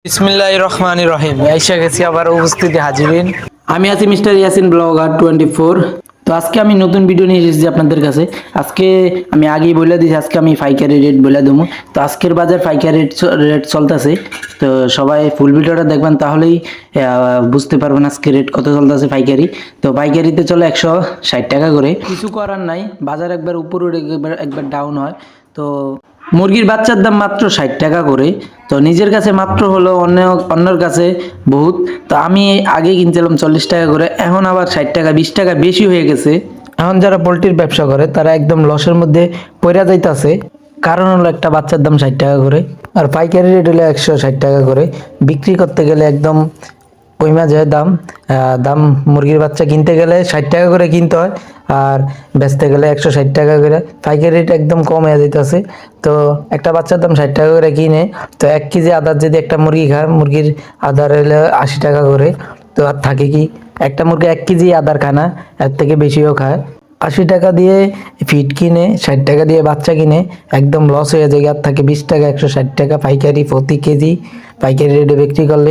বিসমিল্লাহির রহমানির রহিম। আইসা গেছি আবার উপস্থিতি হাজিরিন। আমি আছি মিস্টার ইয়াসিন ব্লগার 24। তো আজকে আমি নতুন ভিডিও নিয়ে এসেছি আপনাদের কাছে। আজকে আমি আগেই বলে দিয়েছি, আজকে আমি পাইকারি রেট বলে দেবো। তো আজকের বাজার পাইকারি রেট চলতেছে। তো সবাই ফুল ভিডিওটা দেখবেন, তাহলেই বুঝতে পারবেন আজকে রেট কত চলতেছে পাইকারি। তো পাইকারিতে চলে 160 টাকা করে। কিছু করার নাই, বাজার একবার উপর উঠে একবার ডাউন হয়। তো মুরগির বাচ্চার দাম মাত্র 60 টাকা করে। তো নিজের কাছে মাত্র হলো, অন্যের কাছে বহুত। তো আমি আগে কিনছিলাম 40 টাকা করে, এখন আবার 60 টাকা 20 টাকা বেশি হয়ে গেছে। এখন যারা পোলট্রির ব্যবসা করে তারা একদম লসের মধ্যে পড়ে যাইতাছে। কারণ হলো একটা বাচ্চার দাম 60 টাকা করে, আর পাইকারি রেট হলো 160 টাকা করে। বিক্রি করতে গেলে একদম কইমা যায় দাম। দাম মুরগির বাচ্চা কিনতে গেলে 60 টাকা করে কিনতে হয়, আর বেচতে গেলে 160 টাকা করে। পাইকারি রেট একদম কম হয়ে যাইতেছে। তো একটা বাচ্চার দাম 60 টাকা করে কিনে, তো 1 কেজি আদার যদি একটা মুরগি খায়, মুরগির আদার হলে 80 টাকা করে। তো আর থাকে কি, একটা মুরগি 1 কেজি আদার খায় না, এর থেকে বেশিও খায়। 80 টাকা দিয়ে ফিড কিনে, 60 টাকা দিয়ে বাচ্চা কিনে, একদম লস হয়ে যায়। আর থাকে 20 টাকা, 160 টাকা পাইকারি প্রতি কেজি পাইকারি রেটে বিক্রি করলে।